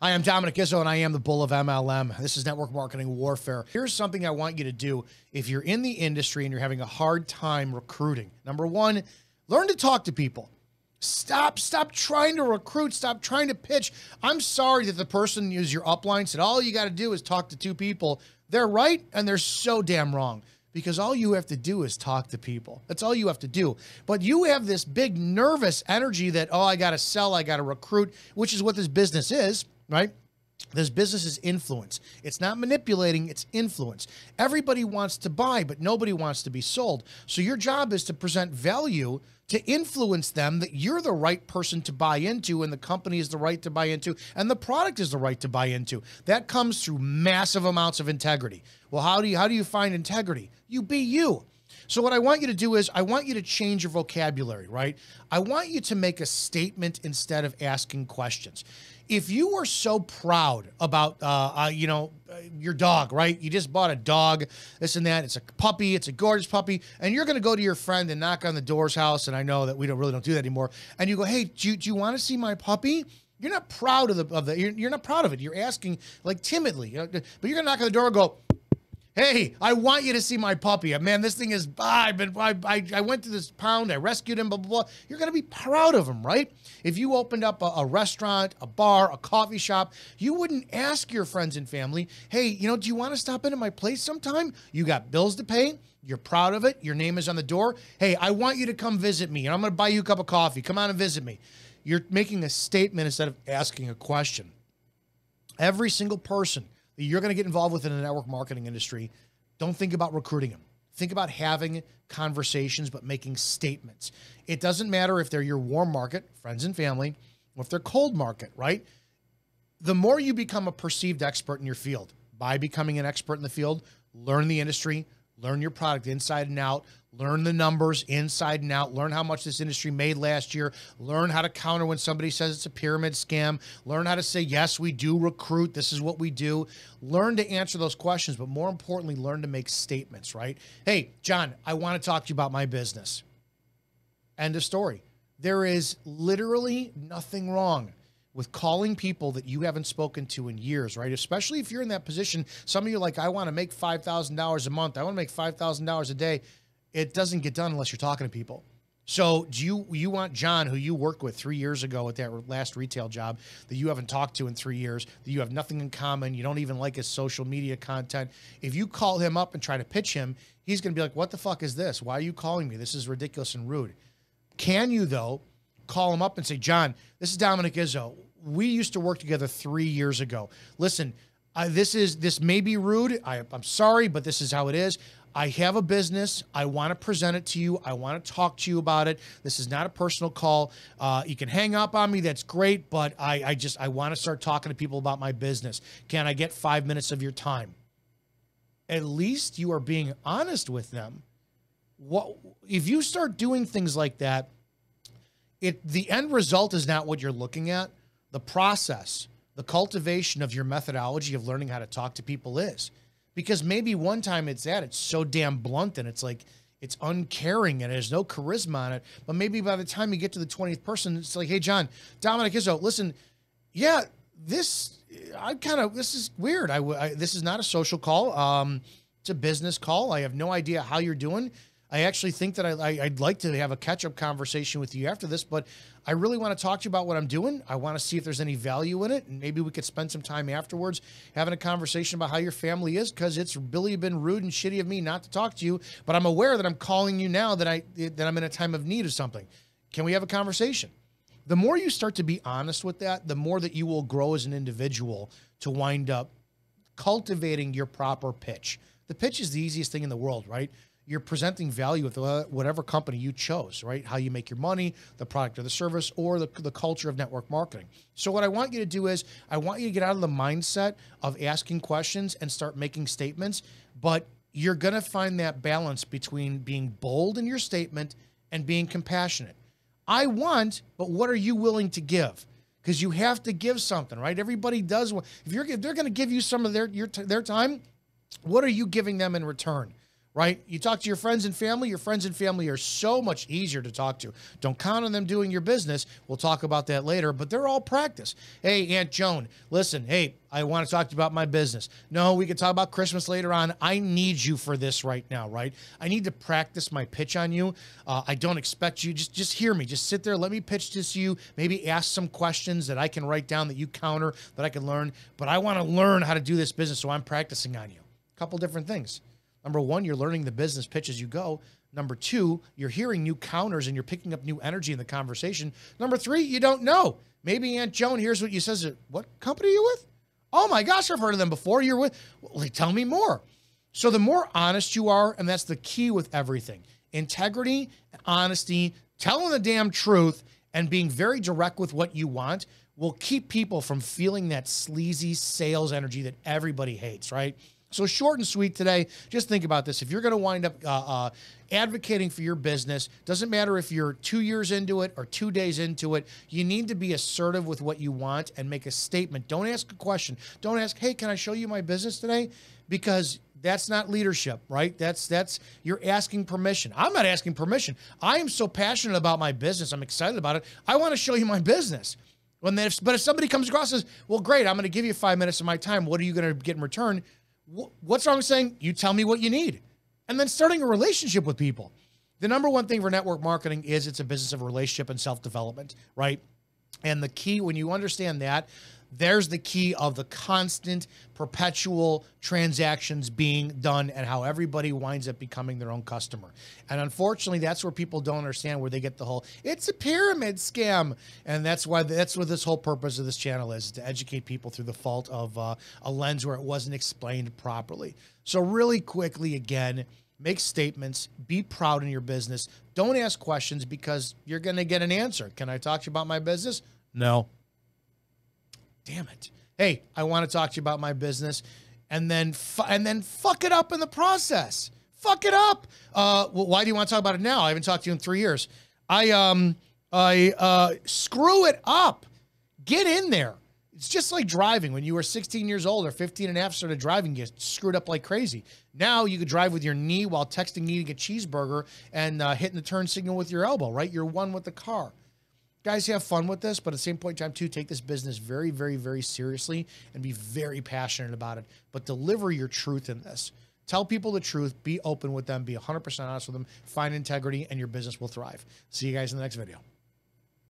Hi, I'm Dominic Izzo, and I am the bull of MLM. This is Network Marketing Warfare. Here's something I want you to do if you're in the industry and you're having a hard time recruiting. Number one, learn to talk to people. Stop trying to recruit. Stop trying to pitch. I'm sorry that the person who's your upline said all you got to do is talk to two people. They're right, and they're so damn wrong. Because all you have to do is talk to people. That's all you have to do. But you have this big nervous energy that, oh, I got to sell, I got to recruit, which is what this business is, right? This business is influence. It's not manipulating, it's influence. Everybody wants to buy, but nobody wants to be sold. So your job is to present value to influence them that you're the right person to buy into, and the company is the right to buy into, and the product is the right to buy into. That comes through massive amounts of integrity. Well, how do you find integrity? You be you. So what I want you to do is I want you to change your vocabulary, right? I want you to make a statement instead of asking questions. If you are so proud about, your dog, right? You just bought a dog, this and that. It's a puppy. It's a gorgeous puppy. And you're going to go to your friend and knock on the door's house. And I know that we really don't do that anymore. And you go, hey, do you want to see my puppy? You're not proud you're not proud of it. You're asking like timidly, but you're going to knock on the door and go, hey, I want you to see my puppy. Man, this thing is, I went to this pound, I rescued him, blah, blah, blah. You're going to be proud of him, right? If you opened up a restaurant, a bar, a coffee shop, you wouldn't ask your friends and family, hey, do you want to stop into my place sometime? You got bills to pay. You're proud of it. Your name is on the door. Hey, I want you to come visit me, and I'm going to buy you a cup of coffee. Come on and visit me. You're making a statement instead of asking a question. Every single person that you're going to get involved with in the network marketing industry, don't think about recruiting them. Think about having conversations, but making statements. It doesn't matter if they're your warm market, friends and family, or if they're cold market, right? The more you become a perceived expert in your field, by becoming an expert in the field, learn the industry, learn your product inside and out, learn the numbers inside and out, learn how much this industry made last year, learn how to counter when somebody says it's a pyramid scam, learn how to say, yes, we do recruit, this is what we do. Learn to answer those questions, but more importantly, learn to make statements, right? Hey, John, I want to talk to you about my business. End of story. There is literally nothing wrong with calling people that you haven't spoken to in years, right? Especially if you're in that position. Some of you are like, I want to make $5,000 a month. I want to make $5,000 a day. It doesn't get done unless you're talking to people. So do you want John, who you worked with 3 years ago at that last retail job that you haven't talked to in 3 years, that you have nothing in common, you don't even like his social media content. If you call him up and try to pitch him, he's going to be like, what the fuck is this? Why are you calling me? This is ridiculous and rude. Can you, though, call him up and say, John, this is Dominic Izzo. We used to work together 3 years ago. Listen, this may be rude. I'm sorry, but this is how it is. I have a business. I want to present it to you. I want to talk to you about it. This is not a personal call. You can hang up on me. That's great. But I want to start talking to people about my business. Can I get 5 minutes of your time? At least you are being honest with them. If you start doing things like that, the end result is not what you're looking at. The process, the cultivation of your methodology of learning how to talk to people is. Because maybe one time it's so damn blunt and it's like, it's uncaring and there's no charisma on it. But maybe by the time you get to the 20th person, it's like, hey, John, Dominic Izzo, listen, yeah, this is weird. This is not a social call. It's a business call. I have no idea how you're doing. I actually think that I'd like to have a catch-up conversation with you after this, but I really want to talk to you about what I'm doing. I want to see if there's any value in it, and maybe we could spend some time afterwards having a conversation about how your family is, because it's really been rude and shitty of me not to talk to you, but I'm aware that I'm calling you now that I'm in a time of need of something. Can we have a conversation? The more you start to be honest with that, the more that you will grow as an individual to wind up cultivating your proper pitch. The pitch is the easiest thing in the world, right? You're presenting value with whatever company you chose, right? How you make your money, the product or the service, or the culture of network marketing. So what I want you to do is I want you to get out of the mindset of asking questions and start making statements, but you're going to find that balance between being bold in your statement and being compassionate. I want, but what are you willing to give? Because you have to give something, right? Everybody does. If they're going to give you some of their time, what are you giving them in return? right? You talk to your friends and family are so much easier to talk to. Don't count on them doing your business. We'll talk about that later, but they're all practice. Hey, Aunt Joan, listen, hey, I want to talk to you about my business. No, we can talk about Christmas later on. I need you for this right now, right? I need to practice my pitch on you. I don't expect you, just hear me. Just sit there, let me pitch this to you. Maybe ask some questions that I can write down that you counter, that I can learn. But I want to learn how to do this business, so I'm practicing on you. A couple different things. Number one, you're learning the business pitch as you go. Number two, you're hearing new counters and you're picking up new energy in the conversation. Number three, you don't know. Maybe Aunt Joan hears what you says. What company are you with? Oh my gosh, I've heard of them before. You're with, well, tell me more. So the more honest you are, and that's the key with everything, integrity, honesty, telling the damn truth, and being very direct with what you want will keep people from feeling that sleazy sales energy that everybody hates, right? So short and sweet today, just think about this. If you're going to wind up advocating for your business, doesn't matter if you're 2 years into it or 2 days into it, you need to be assertive with what you want and make a statement. Don't ask a question. Don't ask, hey, can I show you my business today? Because that's not leadership, right? That's you're asking permission. I'm not asking permission. I am so passionate about my business. I'm excited about it. I want to show you my business. But if somebody comes across and says, well, great, I'm going to give you 5 minutes of my time. What are you going to get in return? What's wrong with saying, you tell me what you need? And then starting a relationship with people. The number one thing for network marketing is it's a business of relationship and self-development, right? And the key, when you understand that, there's the key of the constant, perpetual transactions being done and how everybody winds up becoming their own customer. And unfortunately, that's where people don't understand, where they get the whole, it's a pyramid scam. And that's what this whole purpose of this channel is to educate people through the fault of a lens where it wasn't explained properly. So really quickly, again, make statements, be proud in your business. Don't ask questions because you're going to get an answer. Can I talk to you about my business? No. Damn it. Hey, I want to talk to you about my business, and then fuck it up in the process. Fuck it up. Well, why do you want to talk about it now? I haven't talked to you in 3 years. I screw it up. Get in there. It's just like driving. When you were 16 years old or 15 and a half, started driving, you screwed up like crazy. Now you could drive with your knee while texting, eating a cheeseburger, and hitting the turn signal with your elbow, right? You're one with the car. Guys, have fun with this, but at the same point in time, too, take this business very, very, very seriously and be very passionate about it. But deliver your truth in this. Tell people the truth. Be open with them. Be 100% honest with them. Find integrity, and your business will thrive. See you guys in the next video.